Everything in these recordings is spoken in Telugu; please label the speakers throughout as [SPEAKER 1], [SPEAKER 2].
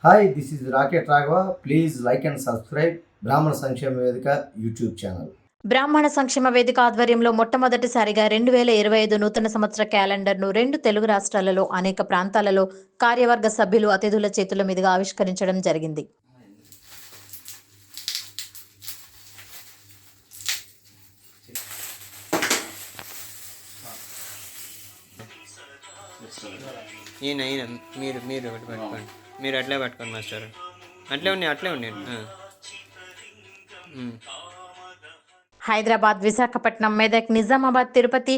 [SPEAKER 1] Hi, this is Raket Raghava. Please like and subscribe Brahmana Sankshema Vedika YouTube channel.
[SPEAKER 2] బ్రాహ్మణ సంక్షేమ వేదిక ఆధ్వర్యంలో మొట్టమొదటిసారిగా 2025 నూతన సంవత్సర క్యాలెండర్ను 2 తెలుగు రాష్ట్రాలలో అనేక ప్రాంతాలలో కార్యవర్గ సభ్యులు అతిథుల చేతుల మీదుగా ఆవిష్కరించడం జరిగింది.
[SPEAKER 3] మీరు అట్లే పట్టుకోండి మాస్టర్. అట్లే ఉండండి.
[SPEAKER 2] హైదరాబాద్, విశాఖపట్నం, మెదక్, నిజామాబాద్, తిరుపతి,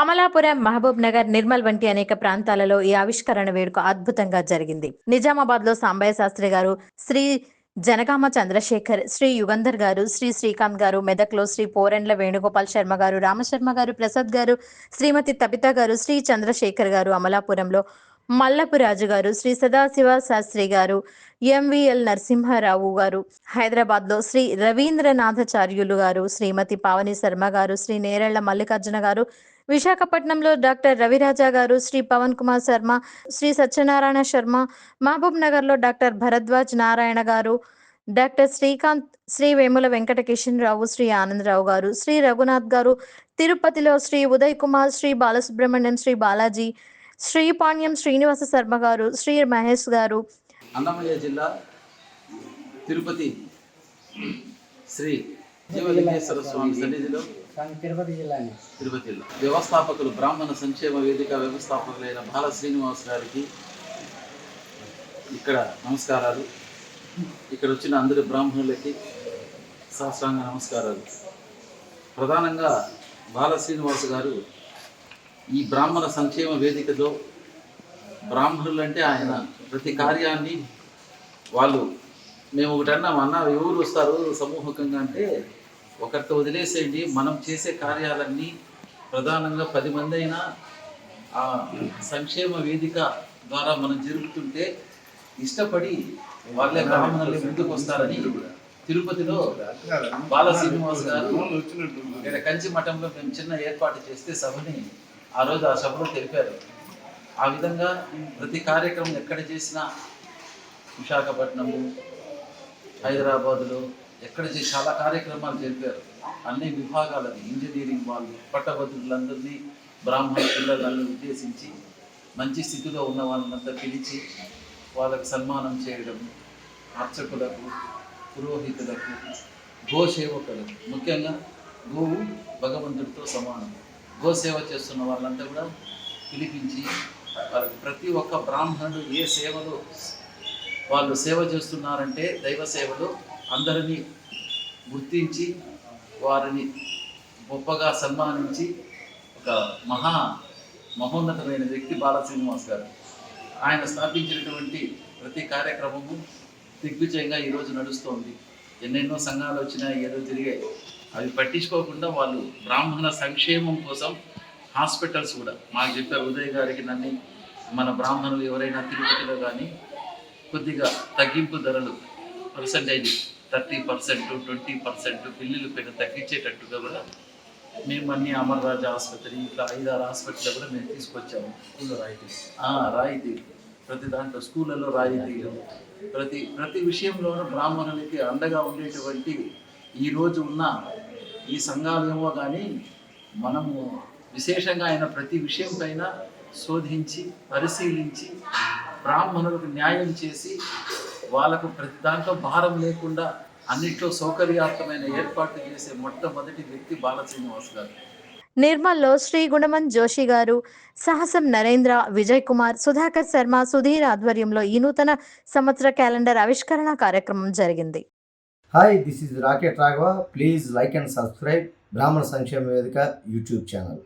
[SPEAKER 2] అమలాపురం, మహబూబ్ నగర్, నిర్మల్ వంటి అనేక ప్రాంతాలలో ఈ ఆవిష్కరణ వేడుక అద్భుతంగా జరిగింది. నిజామాబాద్ లో సాంబయ్య శాస్త్రి గారు, శ్రీ జనగామ చంద్రశేఖర్, శ్రీ యుగంధర్ గారు, శ్రీ శ్రీకాంత్ గారు, మెదక్లో శ్రీ పోరెండ్ల వేణుగోపాల్ శర్మ గారు, రామశర్మ గారు, ప్రసాద్ గారు, శ్రీమతి తబిత గారు, శ్రీ చంద్రశేఖర్ గారు, అమలాపురంలో మల్లపురాజు గారు, శ్రీ సదాశివ శాస్త్రి గారు, ఎంవిఎల్ నరసింహారావు గారు, హైదరాబాద్లో శ్రీ రవీంద్రనాథాచార్యులు గారు, శ్రీమతి పావని శర్మ గారు, శ్రీ నేరెళ్ల మల్లికార్జున గారు, విశాఖపట్నంలో డాక్టర్ రవిరాజా గారు, శ్రీ పవన్ కుమార్ శర్మ, శ్రీ సత్యనారాయణ శర్మ, మహబూబ్ నగర్లో డాక్టర్ భరద్వాజ్ నారాయణ గారు, డాక్టర్ శ్రీకాంత్, శ్రీ వేముల వెంకట కిషన్ రావు, శ్రీ ఆనందరావు గారు, శ్రీ రఘునాథ్ గారు, తిరుపతిలో శ్రీ ఉదయ్ కుమార్, శ్రీ బాలసుబ్రహ్మణ్యం, శ్రీ బాలాజీ, శ్రీ పాణ్యం శ్రీనివాస శర్మ గారు, శ్రీ మహేష్ గారు.
[SPEAKER 4] అన్నమయ్య జిల్లా తిరుపతి శ్రీ జీవలింగేశ్వర స్వామి సన్నిధిలో తిరుపతి వ్యవస్థాపకులు బ్రాహ్మణ సంక్షేమ వేదిక వ్యవస్థాపకులైన బాల శ్రీనివాస్ గారికి ఇక్కడ నమస్కారాలు. ఇక్కడ వచ్చిన అందరి బ్రాహ్మణులకి సహస్రాంగ నమస్కారాలు. ప్రధానంగా బాల శ్రీనివాస్ గారు ఈ బ్రాహ్మణ సంక్షేమ వేదికలో బ్రాహ్మణులు అంటే ఆయన ప్రతి కార్యాన్ని వాళ్ళు మేము ఒకటి అన్న ఎవరు వస్తారు సమూహకంగా అంటే ఒకరితో వదిలేసేయండి, మనం చేసే కార్యాలన్నీ ప్రధానంగా 10 మంది అయినా ఆ సంక్షేమ వేదిక ద్వారా మనం జరుగుతుంటే ఇష్టపడి వాళ్ళే బ్రాహ్మణులు ముందుకు వస్తారని తిరుపతిలో బాల శ్రీనివాస్ గారు ఇక్కడ కంచి మఠంలో మేము చిన్న ఏర్పాటు చేస్తే సభని ఆ రోజు ఆ సభలో తెలిపారు. ఆ విధంగా ప్రతి కార్యక్రమం ఎక్కడ చేసినా విశాఖపట్నము, హైదరాబాదులో ఎక్కడ చేసి చాలా కార్యక్రమాలు జరిపారు. అన్ని విభాగాలని ఇంజనీరింగ్ వాళ్ళు పట్టభద్రులందరినీ బ్రాహ్మణ పిల్లలను ఉద్దేశించి మంచి స్థితిలో ఉన్న వాళ్ళంతా పిలిచి వాళ్ళకు సన్మానం చేయడం, అర్చకులకు, పురోహితులకు, గోసేవకులకు, ముఖ్యంగా గోవు భగవంతుడితో సమానం. గోసేవ చేస్తున్న వాళ్ళంతా కూడా పిలిపించి వాళ్ళకి ప్రతి ఒక్క బ్రాహ్మణుడు ఏ సేవలో వాళ్ళు సేవ చేస్తున్నారంటే దైవ సేవలో అందరినీ గుర్తించి వారిని గొప్పగా సన్మానించి ఒక మహోన్నతమైన వ్యక్తి బాల శ్రీనివాస్ గారు. ఆయన స్థాపించినటువంటి ప్రతి కార్యక్రమము దిగ్విజయంగా ఈరోజు నడుస్తోంది. ఎన్నెన్నో సంఘాలు వచ్చినాయి, ఏదో తిరిగాయి. అవి పట్టించుకోకుండా వాళ్ళు బ్రాహ్మణ సంక్షేమం కోసం హాస్పిటల్స్ కూడా మాకు చెప్పారు. ఉదయ్ గారికి నన్ను మన బ్రాహ్మణులు ఎవరైనా తిరుపతిలో కానీ కొద్దిగా తగ్గింపు ధరలు పర్సంటేజ్ 30%, 20% బిల్లులు పెద్ద తగ్గించేటట్టుగా కూడా మేము అన్ని అమర్రాజా ఆసుపత్రి ఇట్లా 5-6 హాస్పిటల్ కూడా మేము తీసుకొచ్చాము. స్కూల్లో రాయితీ ప్రతి దాంట్లో స్కూళ్ళలో రాయితీలు ప్రతి విషయంలోనూ బ్రాహ్మణులకి అండగా ఉండేటువంటి ఈరోజు ఉన్న ఈ సంఘాలు ఏమో కానీ మనము విశేషంగా ఆయన ప్రతి విషయం పైన శోధించి పరిశీలించి బ్రాహ్మణులకు న్యాయం చేసి వాళ్ళకు ప్రతి దాంట్లో భారం లేకుండా అన్నిట్లో సౌకర్యార్థమైన ఏర్పాట్లు చేసే మొట్టమొదటి వ్యక్తి బాల శ్రీనివాస్ గారు.
[SPEAKER 2] నిర్మల్లో శ్రీ గుణమన్ జోషి గారు, సాహసం నరేంద్ర, విజయ్ కుమార్, సుధాకర్ శర్మ, సుధీర్ ఆధ్వర్యంలో ఈ నూతన సంవత్సర క్యాలెండర్ ఆవిష్కరణ కార్యక్రమం జరిగింది.
[SPEAKER 1] Hi, this is Raket Raghava. Please like and subscribe Brahmana Sankshema Vedika YouTube channel.